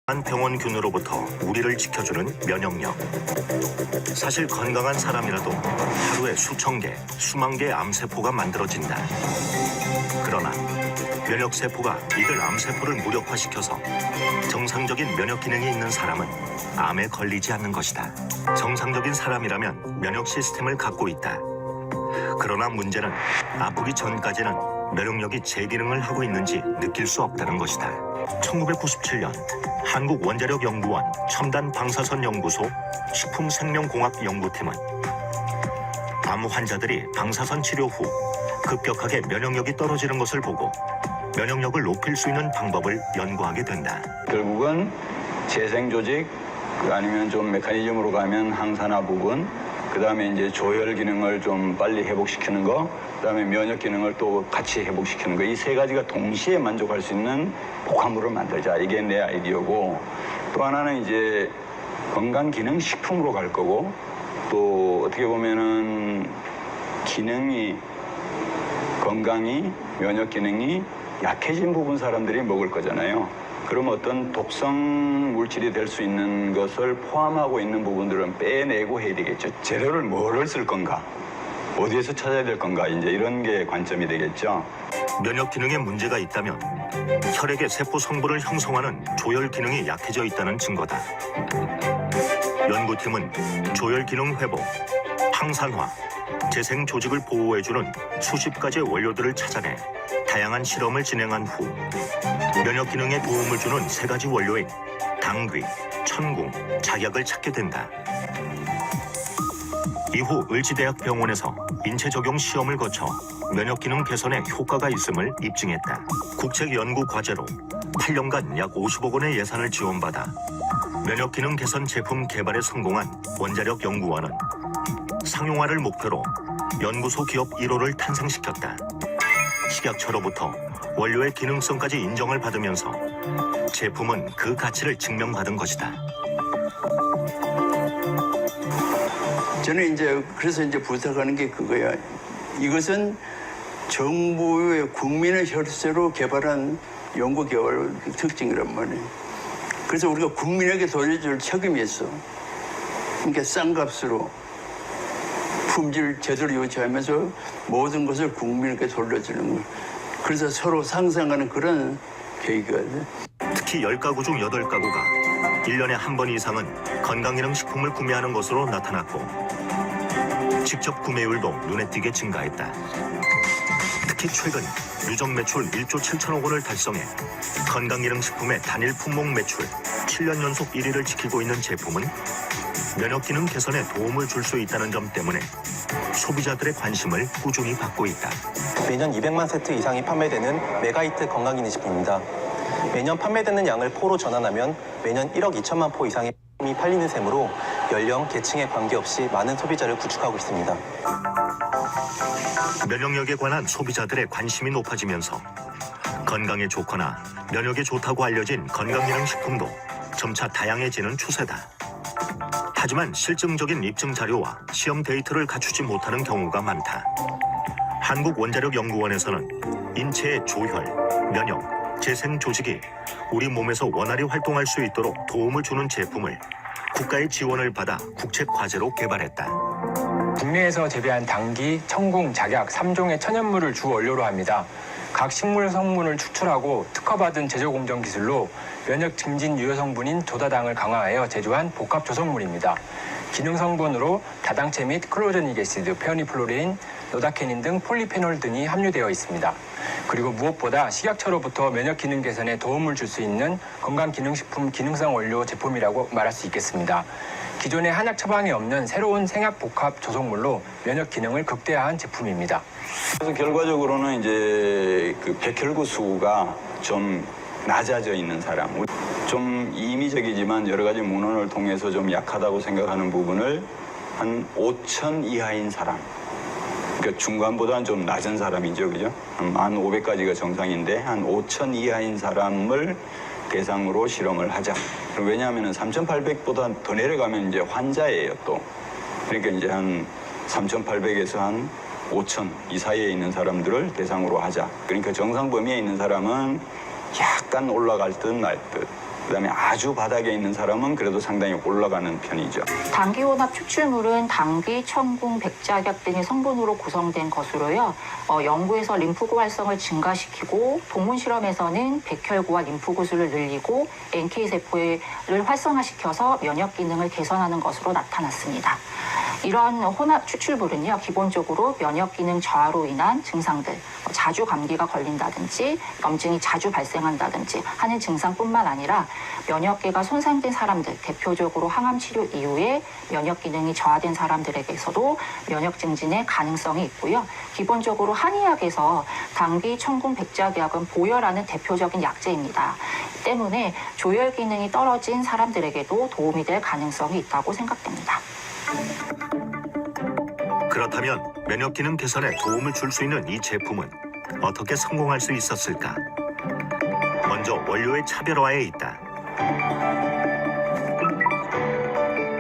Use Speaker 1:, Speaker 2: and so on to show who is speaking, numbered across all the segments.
Speaker 1: 병원균으로부터 우리를 지켜주는 면역력. 사실 건강한 사람이라도 하루에 수천 개, 수만 개의 암세포가 만들어진다. 그러나 면역세포가 이들 암세포를 무력화시켜서 정상적인 면역 기능이 있는 사람은 암에 걸리지 않는 것이다. 정상적인 사람이라면 면역 시스템을 갖고 있다. 그러나 문제는 아프기 전까지는 면역력이 제 기능을 하고 있는지 느낄 수 없다는 것이다. 1997년 한국원자력연구원 첨단방사선연구소 식품생명공학연구팀은 암 환자들이 방사선 치료 후 급격하게 면역력이 떨어지는 것을 보고 면역력을 높일 수 있는 방법을 연구하게 된다.
Speaker 2: 결국은 재생조직, 아니면 좀 메커니즘으로 가면 항산화 부분, 그 다음에 이제 조혈 기능을 좀 빨리 회복시키는 거, 그 다음에 면역 기능을 또 같이 회복시키는 거, 이 세 가지가 동시에 만족할 수 있는 복합물을 만들자. 이게 내 아이디어고, 또 하나는 이제 건강기능식품으로 갈 거고, 또 어떻게 보면은 기능이, 건강이, 면역 기능이 약해진 부분 사람들이 먹을 거잖아요. 그럼 어떤 독성 물질이 될 수 있는 것을 포함하고 있는 부분들은 빼내고 해야 되겠죠. 재료를 뭐를 쓸 건가? 어디에서 찾아야 될 건가? 이제 이런 게 관점이 되겠죠.
Speaker 1: 면역 기능에 문제가 있다면 혈액의 세포 성분을 형성하는 조혈 기능이 약해져 있다는 증거다. 연구팀은 조혈 기능 회복, 항산화, 재생 조직을 보호해주는 수십 가지의 원료들을 찾아내 다양한 실험을 진행한 후 면역 기능에 도움을 주는 세 가지 원료인 당귀, 천궁, 작약을 찾게 된다. 이후 을지대학병원에서 인체 적용 시험을 거쳐 면역 기능 개선에 효과가 있음을 입증했다. 국책 연구 과제로 8년간 약 50억 원의 예산을 지원받아 면역 기능 개선 제품 개발에 성공한 원자력 연구원은 상용화를 목표로 연구소 기업 1호를 탄생시켰다. 식약처로부터 원료의 기능성까지 인정을 받으면서 제품은 그 가치를 증명받은 것이다.
Speaker 3: 저는 그래서 부탁하는 게 그거야. 이것은 정부의 국민의 혈세로 개발한 연구 개발 특징이란 말이에요. 그래서 우리가 국민에게 돌려줄 책임이 있어. 그러니까 싼 값으로 품질 제대로 유지하면서 모든 것을 국민에게 돌려주는 거예요. 그래서 서로 상생하는 그런 계기가 돼.
Speaker 1: 특히 10가구 중 8가구가 1년에 한 번 이상은 건강기능식품을 구매하는 것으로 나타났고 직접 구매율도 눈에 띄게 증가했다. 특히 최근 누적 매출 1조 7천억 원을 달성해 건강기능식품의 단일 품목 매출 7년 연속 1위를 지키고 있는 제품은 면역기능 개선에 도움을 줄 수 있다는 점 때문에 소비자들의 관심을 꾸준히 받고 있다.
Speaker 4: 매년 200만 세트 이상이 판매되는 메가히트 건강기능식품입니다. 매년 판매되는 양을 포로 전환하면 매년 1억 2천만 포 이상의 이 팔리는 셈으로 연령, 계층에 관계없이 많은 소비자를 구축하고 있습니다.
Speaker 1: 면역력에 관한 소비자들의 관심이 높아지면서 건강에 좋거나 면역에 좋다고 알려진 건강기능식품도 점차 다양해지는 추세다. 하지만 실증적인 입증 자료와 시험 데이터를 갖추지 못하는 경우가 많다. 한국원자력연구원에서는 인체의 조혈, 면역, 재생 조직이 우리 몸에서 원활히 활동할 수 있도록 도움을 주는 제품을 국가의 지원을 받아 국책 과제로 개발했다.
Speaker 5: 국내에서 재배한 당귀, 천궁, 작약 3종의 천연물을 주 원료로 합니다. 각 식물 성분을 추출하고 특허받은 제조 공정 기술로 면역 증진 유효 성분인 조다당을 강화하여 제조한 복합 조성물입니다. 기능 성분으로 다당체 및 클로제닉 애시드, 페오니플로레인, 노다케닌 등 폴리페놀 등이 함유되어 있습니다. 그리고 무엇보다 식약처로부터 면역 기능 개선에 도움을 줄 수 있는 건강기능식품 기능성 원료 제품이라고 말할 수 있겠습니다. 기존의 한약 처방에 없는 새로운 생약 복합 조성물로 면역 기능을 극대화한 제품입니다.
Speaker 2: 그래서 결과적으로는 이제 그 백혈구 수가 좀 낮아져 있는 사람, 좀 임의적이지만 여러 가지 문헌을 통해서 좀 약하다고 생각하는 부분을 한 5천 이하인 사람, 그러니까 중간보다는 좀 낮은 사람이죠, 그죠? 한 1,500까지가 정상인데 한 5천 이하인 사람을 대상으로 실험을 하자. 왜냐하면 3,800보다 더 내려가면 이제 환자예요, 또. 그러니까 이제 한 3,800에서 한 5,000 이 사이에 있는 사람들을 대상으로 하자. 그러니까 정상 범위에 있는 사람은 약간 올라갈 듯 말 듯. 그다음에 아주 바닥에 있는 사람은 그래도 상당히 올라가는 편이죠.
Speaker 6: 당귀혼합 추출물은 당귀, 청궁, 백작약 등의 성분으로 구성된 것으로요. 연구에서 림프구 활성을 증가시키고 동물 실험에서는 백혈구와 림프구수를 늘리고 NK세포를 활성화시켜서 면역 기능을 개선하는 것으로 나타났습니다. 이런 혼합 추출물은요, 기본적으로 면역 기능 저하로 인한 증상들, 자주 감기가 걸린다든지 염증이 자주 발생한다든지 하는 증상뿐만 아니라 면역계가 손상된 사람들, 대표적으로 항암 치료 이후에 면역 기능이 저하된 사람들에게서도 면역 증진의 가능성이 있고요. 기본적으로 한의학에서 당귀, 청궁, 백작약은 보혈하는 대표적인 약재입니다. 때문에 조혈 기능이 떨어진 사람들에게도 도움이 될 가능성이 있다고 생각됩니다.
Speaker 1: 그렇다면 면역 기능 개선에 도움을 줄 수 있는 이 제품은 어떻게 성공할 수 있었을까? 먼저 원료의 차별화에 있다.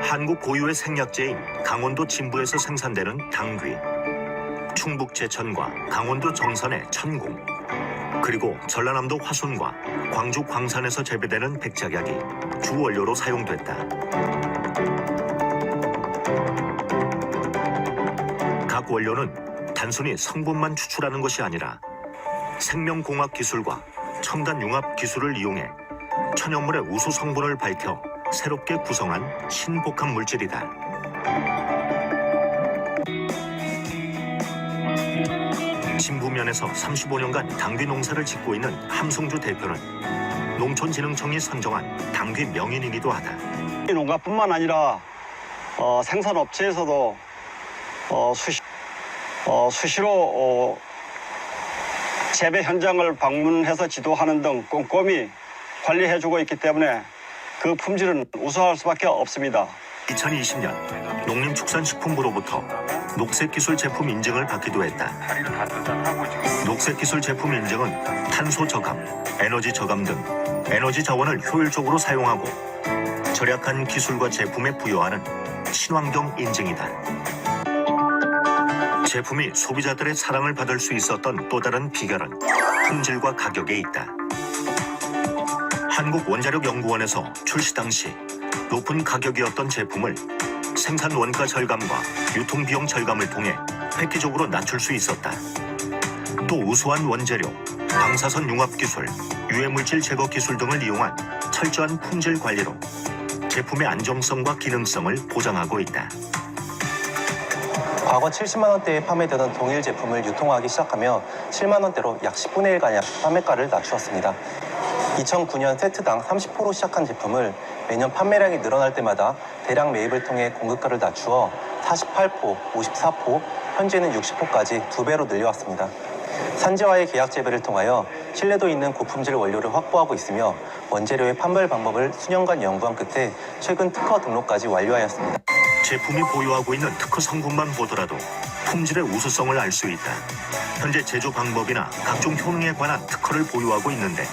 Speaker 1: 한국 고유의 생약제인 강원도 진부에서 생산되는 당귀, 충북 제천과 강원도 정선의 천궁, 그리고 전라남도 화순과 광주 광산에서 재배되는 백작약이 주 원료로 사용됐다. 각 원료는 단순히 성분만 추출하는 것이 아니라 생명공학 기술과 첨단 융합 기술을 이용해 천연물의 우수 성분을 밝혀 새롭게 구성한 신복합 물질이다. 진부면에서 35년간 당귀 농사를 짓고 있는 함승주 대표는 농촌진흥청이 선정한 당귀 명인이기도 하다.
Speaker 7: 농가뿐만 아니라 생산업체에서도 수시로 재배 현장을 방문해서 지도하는 등 꼼꼼히 관리해주고 있기 때문에 그 품질은 우수할 수밖에 없습니다.
Speaker 1: 2020년 농림축산식품부로부터 녹색기술 제품 인증을 받기도 했다. 녹색기술 제품 인증은 탄소 저감, 에너지 저감 등 에너지 자원을 효율적으로 사용하고 절약한 기술과 제품에 부여하는 친환경 인증이다. 제품이 소비자들의 사랑을 받을 수 있었던 또 다른 비결은 품질과 가격에 있다. 한국원자력연구원에서 출시 당시 높은 가격이었던 제품을 생산 원가 절감과 유통비용 절감을 통해 획기적으로 낮출 수 있었다. 또 우수한 원재료, 방사선 융합 기술, 유해물질 제거 기술 등을 이용한 철저한 품질 관리로 제품의 안정성과 기능성을 보장하고 있다.
Speaker 4: 과거 70만 원대에 판매되던 동일 제품을 유통하기 시작하며 7만 원대로 약 10분의 1가량 판매가를 낮추었습니다. 2009년 세트당 30포로 시작한 제품을 매년 판매량이 늘어날 때마다 대량 매입을 통해 공급가를 낮추어 48포, 54포, 현재는 60포까지 2배로 늘려왔습니다. 산지와의 계약 재배를 통하여 신뢰도 있는 고품질 원료를 확보하고 있으며 원재료의 판별 방법을 수년간 연구한 끝에 최근 특허 등록까지 완료하였습니다.
Speaker 1: 제품이 보유하고 있는 특허 성분만 보더라도 품질의 우수성을 알 수 있다. 현재 제조 방법이나 각종 효능에 관한 특허를 보유하고 있는데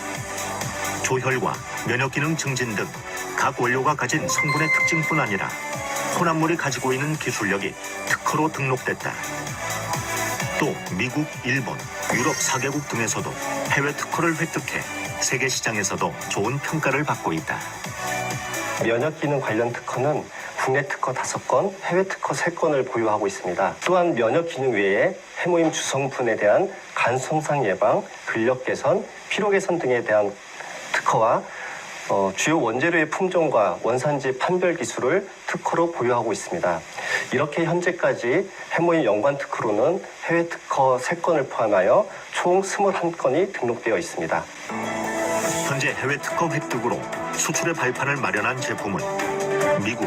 Speaker 1: 조혈과 면역기능 증진 등 각 원료가 가진 성분의 특징뿐 아니라 혼합물이 가지고 있는 기술력이 특허로 등록됐다. 또 미국, 일본, 유럽 4개국 등에서도 해외 특허를 획득해 세계 시장에서도 좋은 평가를 받고 있다.
Speaker 8: 면역기능 관련 특허는 국내 특허 5건, 해외 특허 3건을 보유하고 있습니다. 또한 면역기능 외에 해모임 주성분에 대한 간 손상 예방, 근력 개선, 피로 개선 등에 대한 특허와 주요 원재료의 품종과 원산지 판별 기술을 특허로 보유하고 있습니다. 이렇게 현재까지 해모임 연관 특허로는 해외 특허 3건을 포함하여 총 21건이 등록되어 있습니다.
Speaker 1: 현재 해외 특허 획득으로 수출의 발판을 마련한 제품은 미국,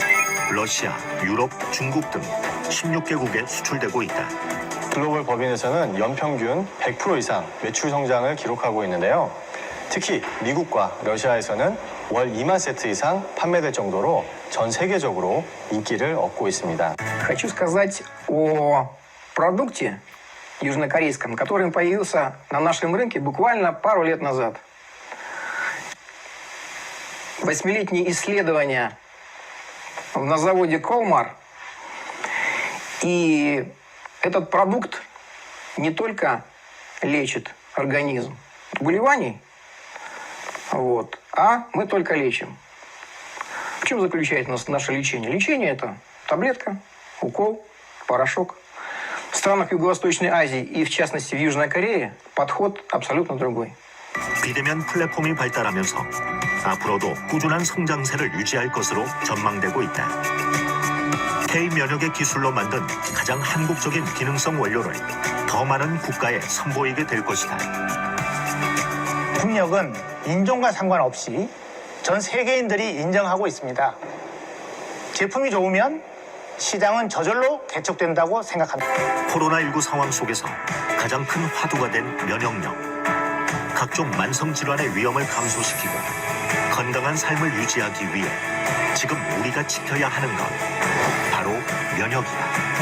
Speaker 1: 러시아, 유럽, 중국 등 16개국에 수출되고 있다.
Speaker 9: 글로벌 법인에서는 연평균 100% 이상 매출 성장을 기록하고 있는데요. 특히 미국과 러시아에서는 월 2만 세트 이상 판매될 정도로 전 세계적으로 인기를 얻고 있습니다.
Speaker 10: Хочу сказать о продукте южнокорейском, который появился на нашем рынке буквально пару лет назад. 8-летние исследования на заводе Колмар. И этот продукт не только лечит организм от заболеваний, Вот. А мы только лечим. В чем заключается наше лечение? Лечение – это таблетка, укол, порошок. В странах Юго-Восточной Азии и, в частности, в Южной Корее подход абсолютно другой.
Speaker 1: 비대면 플랫폼이 발달하면서 앞으로도 꾸준한 성장세를 유지할 것으로 전망되고 있다. K-면역의 기술로 만든 가장 한국적인 기능성 원료를 더 많은 국가에 선보이게 될 것이다.
Speaker 11: 국력은 인종과 상관없이 전 세계인들이 인정하고 있습니다. 제품이 좋으면 시장은 저절로 개척된다고 생각합니다.
Speaker 1: 코로나19 상황 속에서 가장 큰 화두가 된 면역력. 각종 만성 질환의 위험을 감소시키고 건강한 삶을 유지하기 위해 지금 우리가 지켜야 하는 것 바로 면역이다.